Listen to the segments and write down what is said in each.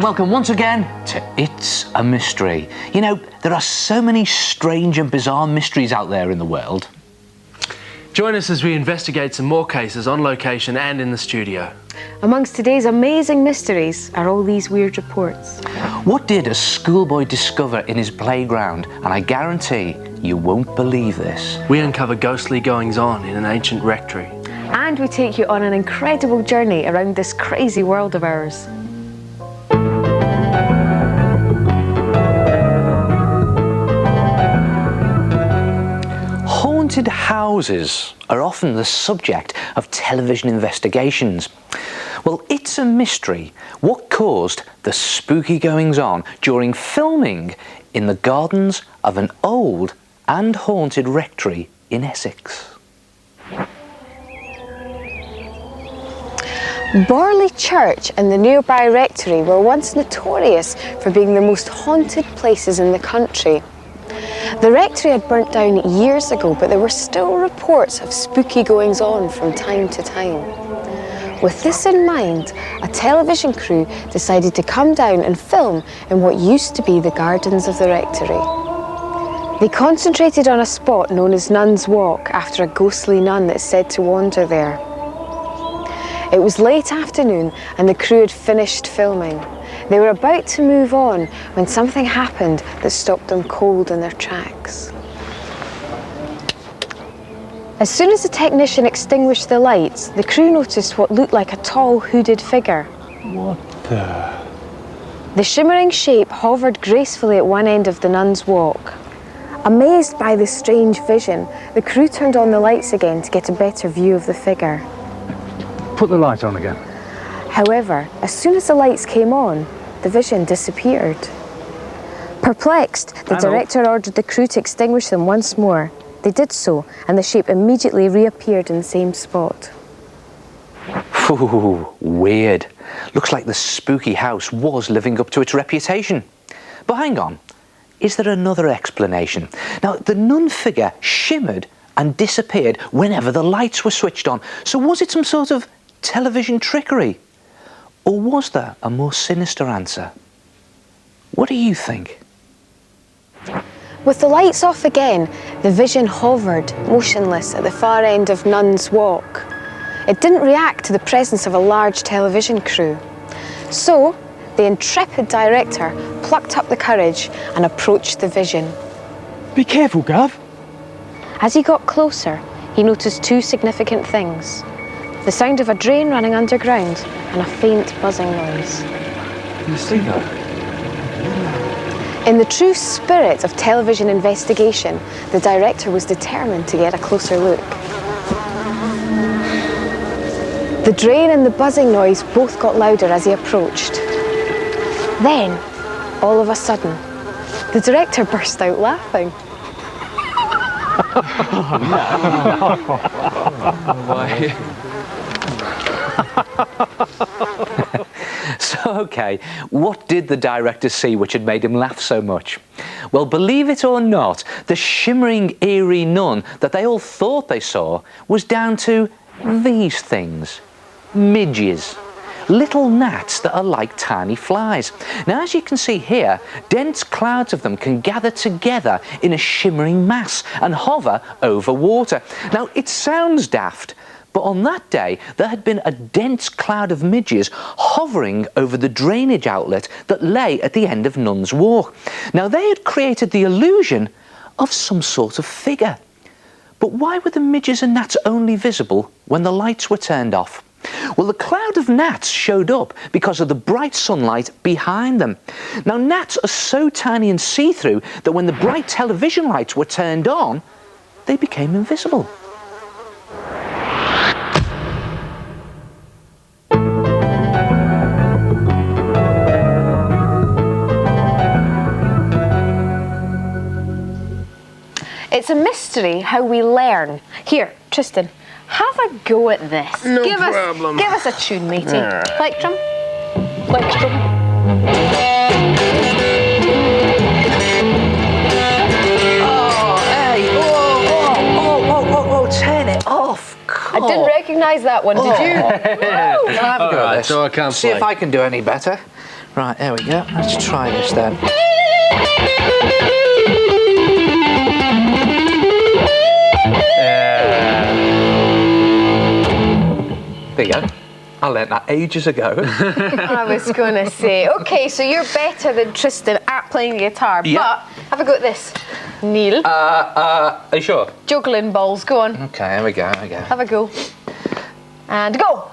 welcome once again to It's a Mystery. You know, there are so many strange and bizarre mysteries out there in the world. Join us as we investigate some more cases on location and in the studio. Amongst today's amazing mysteries are all these weird reports. What did a schoolboy discover in his playground? And I guarantee you won't believe this. We uncover ghostly goings-on in an ancient rectory. And we take you on an incredible journey around this crazy world of ours. Haunted houses are often the subject of television investigations. Well, it's a mystery what caused the spooky goings-on during filming in the gardens of an old and haunted rectory in Essex. Borley Church and the nearby rectory were once notorious for being the most haunted places in the country. The rectory had burnt down years ago, but there were still reports of spooky goings-on from time to time. With this in mind, a television crew decided to come down and film in what used to be the gardens of the rectory. They concentrated on a spot known as Nun's Walk after a ghostly nun that is said to wander there. It was late afternoon and the crew had finished filming. They were about to move on when something happened that stopped them cold in their tracks. As soon as the technician extinguished the lights, the crew noticed what looked like a tall, hooded figure. What the? The shimmering shape hovered gracefully at one end of the Nun's Walk. Amazed by this strange vision, the crew turned on the lights again to get a better view of the figure. Put the light on again. However, as soon as the lights came on, the vision disappeared. Perplexed, the director ordered the crew to extinguish them once more. They did so, and the shape immediately reappeared in the same spot. Ooh, weird. Looks like the spooky house was living up to its reputation. But hang on, is there another explanation? Now, the nun figure shimmered and disappeared whenever the lights were switched on. So was it some sort of television trickery? Or was there a more sinister answer? What do you think? With the lights off again, the vision hovered, motionless, at the far end of Nun's Walk. It didn't react to the presence of a large television crew. So, the intrepid director plucked up the courage and approached the vision. Be careful, Gav. As he got closer, he noticed two significant things: the sound of a drain running underground and a faint buzzing noise. You see that? In the true spirit of television investigation, the director was determined to get a closer look. The drain and the buzzing noise both got louder as he approached. Then, all of a sudden, the director burst out laughing. So, okay, what did the director see which had made him laugh so much? Well, believe it or not, the shimmering, eerie nun that they all thought they saw was down to these things. Midges. Little gnats that are like tiny flies. Now, as you can see here, dense clouds of them can gather together in a shimmering mass and hover over water. Now, it sounds daft, but on that day, there had been a dense cloud of midges hovering over the drainage outlet that lay at the end of Nun's Walk. Now, they had created the illusion of some sort of figure. But why were the midges and gnats only visible when the lights were turned off? Well, the cloud of gnats showed up because of the bright sunlight behind them. Now, gnats are so tiny and see-through that when the bright television lights were turned on, they became invisible. It's a mystery how we learn. Here, Tristan, have a go at this. No problem. Give us a tune, matey. Plectrum. Plectrum. Oh, hey! Oh, turn it off. I didn't recognise that one, did you? Have a go at this. So I can't See play. if I can do any better. Right, there we go. Let's try this then. There you go. I learnt that ages ago. I was going to say, okay, so you're better than Tristan at playing the guitar, Yeah. but have a go at this. Neil. Are you sure? Juggling balls, go on. Okay, here we go, Have a go. And go.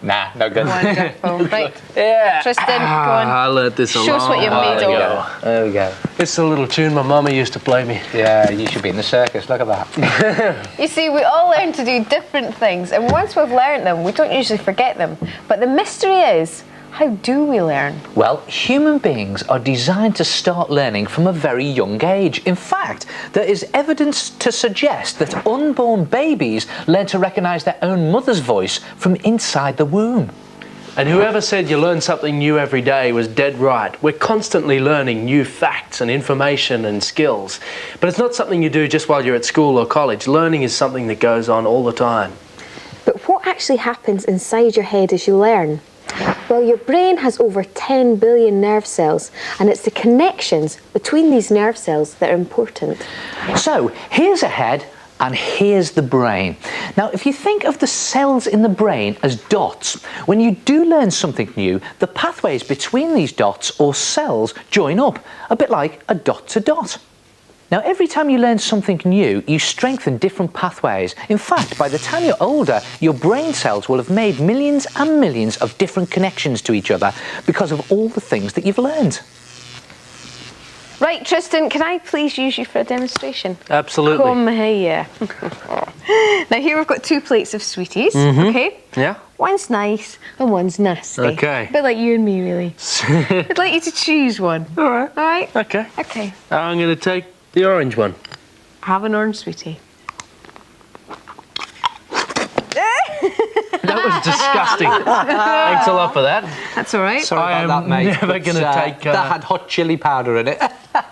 Nah, no good. Wonderful. Right. Yeah. Tristan, go on. I learnt this a Show us what you're made of. There we go. It's a little tune my mama used to play me. Yeah, you should be in the circus, look at that. You see, we all learn to do different things, and once we've learned them, we don't usually forget them. But the mystery is, how do we learn? Well, human beings are designed to start learning from a very young age. In fact, there is evidence to suggest that unborn babies learn to recognise their own mother's voice from inside the womb. And whoever said you learn something new every day was dead right. We're constantly learning new facts and information and skills. But it's not something you do just while you're at school or college. Learning is something that goes on all the time. But what actually happens inside your head as you learn? Well, your brain has over 10 billion nerve cells, and it's the connections between these nerve cells that are important. So, here's a head and here's the brain. Now, if you think of the cells in the brain as dots, when you do learn something new, the pathways between these dots or cells join up, a bit like a dot to dot. Now, every time you learn something new, you strengthen different pathways. In fact, by the time you're older, your brain cells will have made millions and millions of different connections to each other because of all the things that you've learned. Right, Tristan, can I please use you for a demonstration? Absolutely. Come here. Now, here we've got 2 plates of sweeties, okay? Yeah? One's nice and one's nasty. Okay. A bit like you and me, really. I'd like you to choose one. All right. All right? Okay. Okay. I'm going to take the orange one. Have an orange sweetie. That was disgusting. Thanks a lot for that. That's all right. Sorry I about am that, mate. never but, gonna take, that had hot chili powder in it.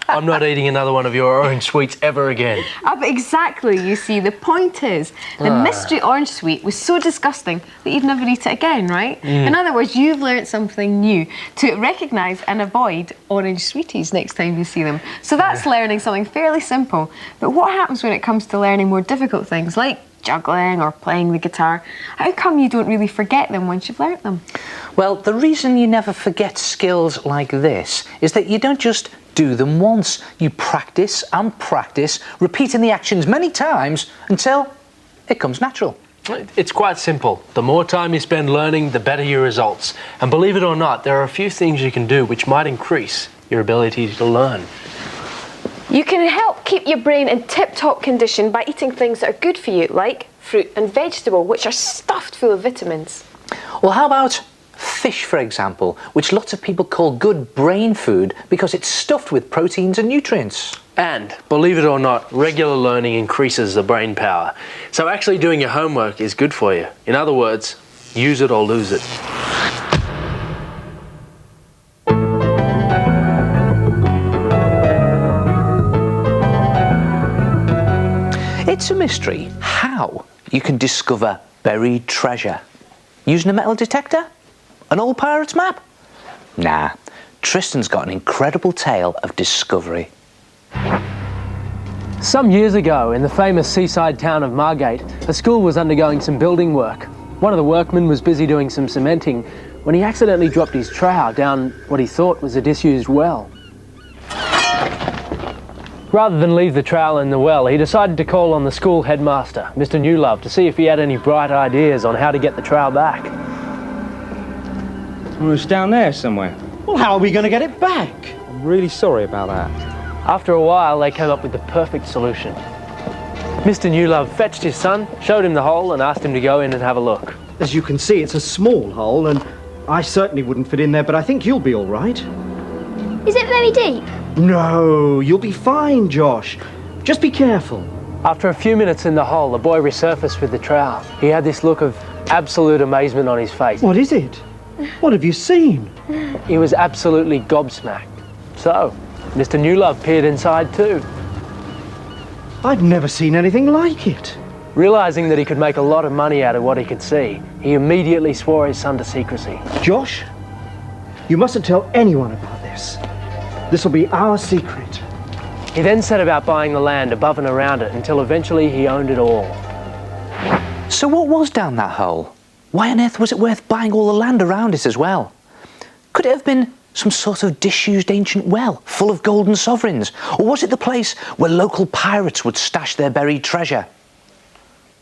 I'm not eating another one of your orange sweets ever again. But exactly, you see, the point is, the mystery orange sweet was so disgusting that you'd never eat it again, right? In other words, you've learnt something new to recognise and avoid orange sweeties next time you see them. So that's learning something fairly simple. But what happens when it comes to learning more difficult things, like juggling or playing the guitar? How come you don't really forget them once you've learnt them? Well, the reason you never forget skills like this is that you don't just do them once. You practice and practice, repeating the actions many times until it comes natural. It's quite simple. The more time you spend learning, the better your results. And believe it or not, there are a few things you can do which might increase your ability to learn. You can help keep your brain in tip-top condition by eating things that are good for you, like fruit and vegetable, which are stuffed full of vitamins. Well, how about fish, for example, which lots of people call good brain food because it's stuffed with proteins and nutrients. And, believe it or not, regular learning increases the brain power. So actually doing your homework is good for you. In other words, use it or lose it. It's a mystery how you can discover buried treasure. Using a metal detector? An old pirate's map? Nah, Tristan's got an incredible tale of discovery. Some years ago, in the famous seaside town of Margate, a school was undergoing some building work. One of the workmen was busy doing some cementing when he accidentally dropped his trowel down what he thought was a disused well. Rather than leave the trowel in the well, he decided to call on the school headmaster, Mr. Newlove, to see if he had any bright ideas on how to get the trowel back. Well, it's down there somewhere. Well, how are we going to get it back? I'm really sorry about that. After a while, they came up with the perfect solution. Mr. Newlove fetched his son, showed him the hole, and asked him to go in and have a look. As you can see, it's a small hole, and I certainly wouldn't fit in there, but I think you'll be all right. Is it very deep? No, you'll be fine, Josh. Just be careful. After a few minutes in the hole, the boy resurfaced with the trowel. He had this look of absolute amazement on his face. What is it? What have you seen? He was absolutely gobsmacked. So, Mr. Newlove peered inside too. I've never seen anything like it. Realising that he could make a lot of money out of what he could see, he immediately swore his son to secrecy. Josh, You mustn't tell anyone about this. This will be our secret. He then set about buying the land above and around it until eventually he owned it all. So what was down that hole? Why on earth was it worth buying all the land around it as well? Could it have been some sort of disused ancient well full of golden sovereigns? Or was it the place where local pirates would stash their buried treasure?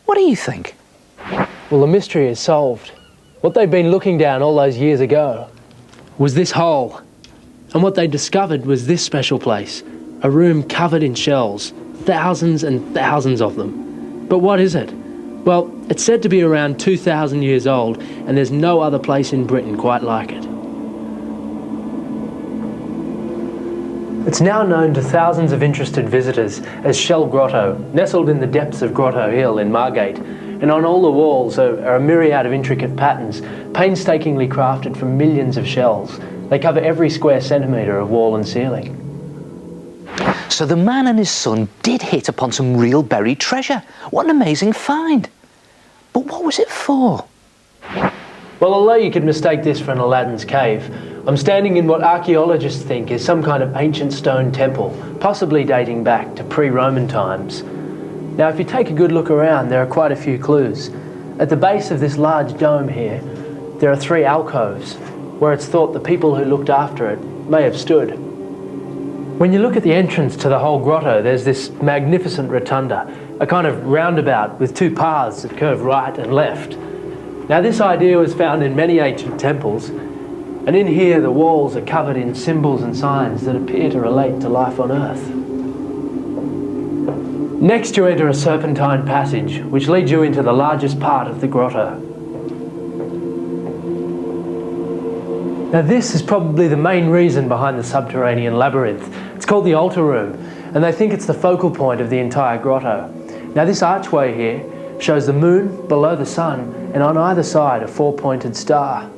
What do you think? Well, the mystery is solved. What they'd been looking down all those years ago was this hole. And what they discovered was this special place, a room covered in shells, thousands and thousands of them. But what is it? Well, it's said to be around 2,000 years old, and there's no other place in Britain quite like it. It's now known to thousands of interested visitors as Shell Grotto, nestled in the depths of Grotto Hill in Margate. And on all the walls are a myriad of intricate patterns, painstakingly crafted from millions of shells. They cover every square centimetre of wall and ceiling. So the man and his son did hit upon some real buried treasure. What an amazing find. But what was it for? Well, although you could mistake this for an Aladdin's cave, I'm standing in what archaeologists think is some kind of ancient stone temple, possibly dating back to pre-Roman times. Now, if you take a good look around, there are quite a few clues. At the base of this large dome here, there are 3 alcoves, where it's thought the people who looked after it may have stood. When you look at the entrance to the whole grotto, there's this magnificent rotunda, a kind of roundabout with 2 paths that curve right and left. Now, this idea was found in many ancient temples, and in here the walls are covered in symbols and signs that appear to relate to life on Earth. Next, you enter a serpentine passage, which leads you into the largest part of the grotto. Now, this is probably the main reason behind the subterranean labyrinth. It's called the altar room, and they think it's the focal point of the entire grotto. Now, this archway here shows the moon below the sun, and on either side a 4-pointed star.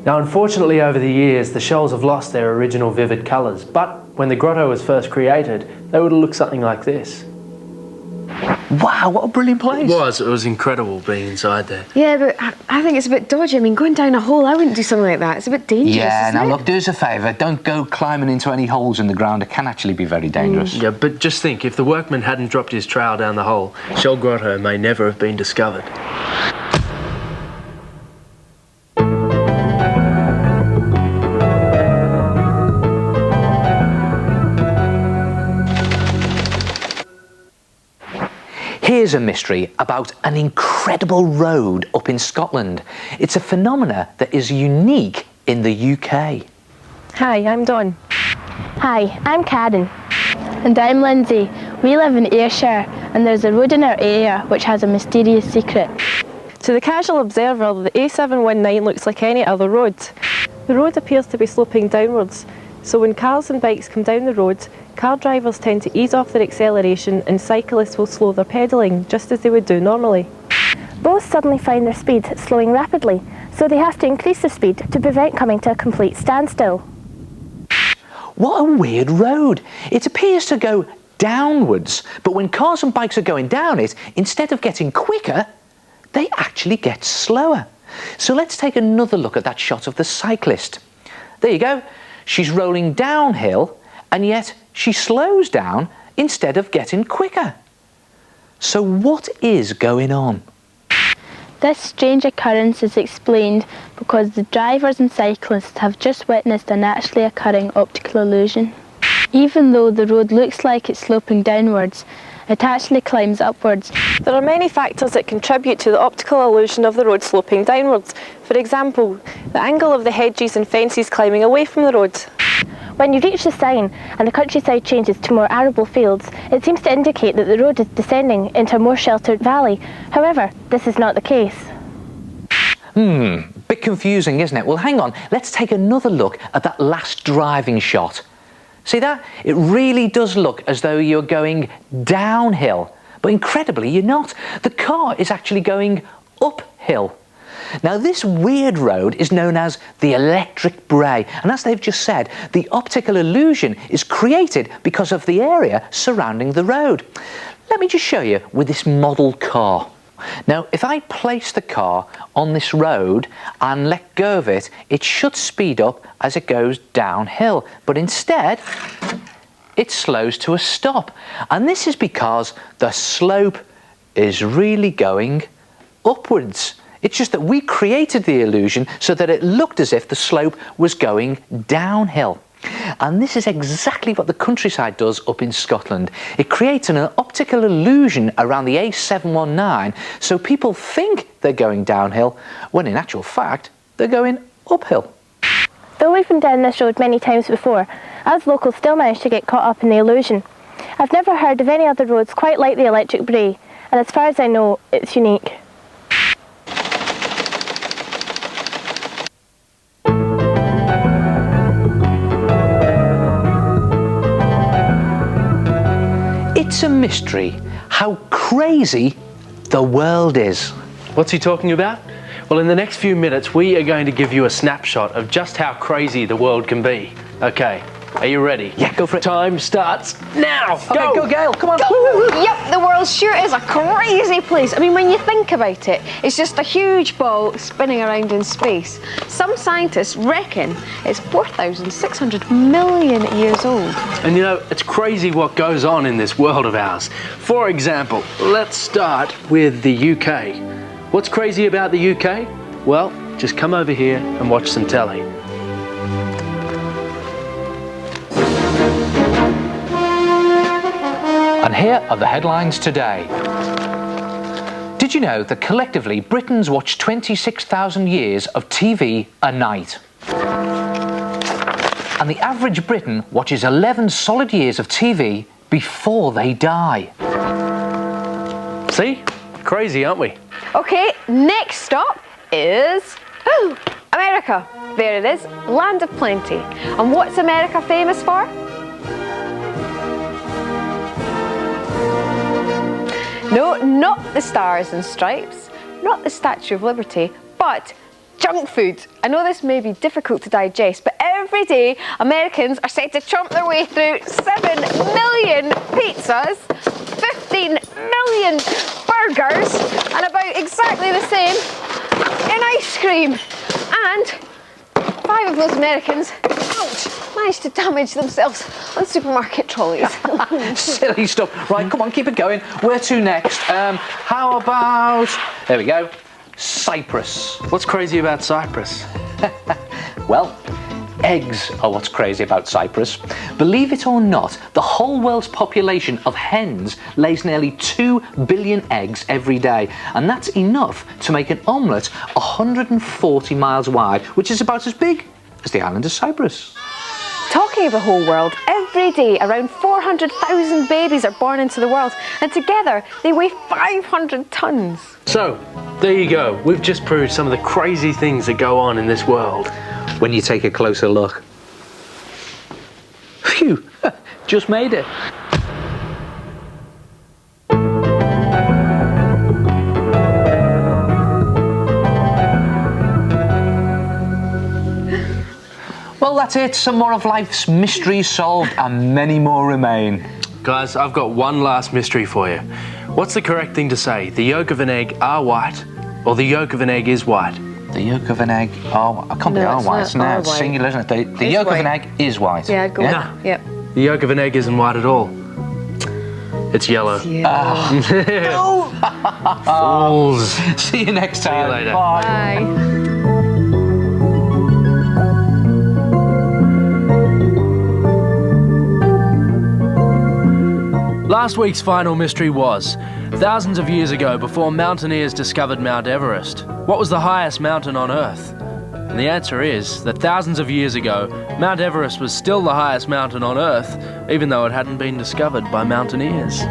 Now, unfortunately, over the years, the shells have lost their original vivid colours, but when the grotto was first created, they would have looked something like this. Wow, what a brilliant place. It was incredible being inside there. Yeah, but I think it's a bit dodgy. I mean, going down a hole, I wouldn't do something like that. It's a bit dangerous, Yeah, isn't now it? look, do us a favour, don't go climbing into any holes in the ground. It can actually be very dangerous. Yeah, but just think, if the workman hadn't dropped his trowel down the hole, Shell Grotto may never have been discovered. Here's a mystery about an incredible road up in Scotland. It's a phenomena that is unique in the UK. Hi, I'm Dawn. Hi, I'm Karen. And I'm Lindsay. We live in Ayrshire, and there's a road in our area which has a mysterious secret. To the casual observer, the A719 looks like any other road. The road appears to be sloping downwards, so when cars and bikes come down the road, car drivers tend to ease off their acceleration and cyclists will slow their pedalling, just as they would do normally. Both suddenly find their speed slowing rapidly, so they have to increase their speed to prevent coming to a complete standstill. What a weird road. It appears to go downwards, but when cars and bikes are going down it, instead of getting quicker, they actually get slower. So let's take another look at that shot of the cyclist. There you go. She's rolling downhill, and yet she slows down instead of getting quicker. So what is going on? This strange occurrence is explained because the drivers and cyclists have just witnessed a naturally occurring optical illusion. Even though the road looks like it's sloping downwards, it actually climbs upwards. There are many factors that contribute to the optical illusion of the road sloping downwards. For example, the angle of the hedges and fences climbing away from the road. When you reach the sign and the countryside changes to more arable fields, it seems to indicate that the road is descending into a more sheltered valley. However, this is not the case. Bit confusing, isn't it? Well, hang on, let's take another look at that last driving shot. See that? It really does look as though you're going downhill, but incredibly you're not. The car is actually going uphill. Now, this weird road is known as the Electric Brae, and as they've just said, the optical illusion is created because of the area surrounding the road. Let me just show you with this model car. Now, if I place the car on this road and let go of it, it should speed up as it goes downhill. But instead, it slows to a stop. And this is because the slope is really going upwards. It's just that we created the illusion so that it looked as if the slope was going downhill. And this is exactly what the countryside does up in Scotland. It creates an optical illusion around the A719 so people think they're going downhill when in actual fact they're going uphill. Though we've been down this road many times before, us locals still manage to get caught up in the illusion. I've never heard of any other roads quite like the Electric Brae, and as far as I know, it's unique. It's a mystery how crazy the world is. What's he talking about? Well, in the next few minutes, we are going to give you a snapshot of just how crazy the world can be. Okay, are you ready? Yeah, go for it. Time starts now. Okay, go Gail, come on. Yep, the world sure is a crazy place. I mean, when you think about it, it's just a huge ball spinning around in space. Some scientists reckon it's 4,600 million years old. And you know, it's crazy what goes on in this world of ours. For example, let's start with the UK. What's crazy about the UK? Well, just come over here and watch some telly. And here are the headlines today. Did you know that collectively Britons watch 26,000 years of TV a night? And the average Briton watches 11 solid years of TV before they die. See? Crazy, aren't we? Okay, next stop is America. There it is, land of plenty. And what's America famous for? No, not the Stars and Stripes, not the Statue of Liberty, but junk food. I know this may be difficult to digest, but every day Americans are said to chomp their way through 7 million pizzas, 15 million burgers, and about exactly the same in ice cream. And 5 of those Americans, ouch, managed to damage themselves on supermarket trolleys. Silly stuff. Right, come on, keep it going. Where to next? How about... There we go. Cyprus. What's crazy about Cyprus? Well, eggs are what's crazy about Cyprus. Believe it or not, the whole world's population of hens lays nearly 2 billion eggs every day, and that's enough to make an omelette 140 miles wide, which is about as big as the island of Cyprus. Talking of the whole world, every day around 400,000 babies are born into the world, and together they weigh 500 tons. So, there you go. We've just proved some of the crazy things that go on in this world. When you take a closer look. Phew, just made it. Well, that's it. Some more of life's mysteries solved and many more remain. Guys, I've got one last mystery for you. What's the correct thing to say? The yolk of an egg are white, or the yolk of an egg is white? The yolk of an egg, oh, I can't be are white, it's now it's singular, isn't it? The yolk of an egg is white. Yeah, go on. Yep. The yolk of an egg isn't white at all. It's yellow. Fools. See you next time. See you later. Bye. Bye. Last week's final mystery was, thousands of years ago, before mountaineers discovered Mount Everest, what was the highest mountain on Earth? And the answer is that thousands of years ago, Mount Everest was still the highest mountain on Earth, even though it hadn't been discovered by mountaineers.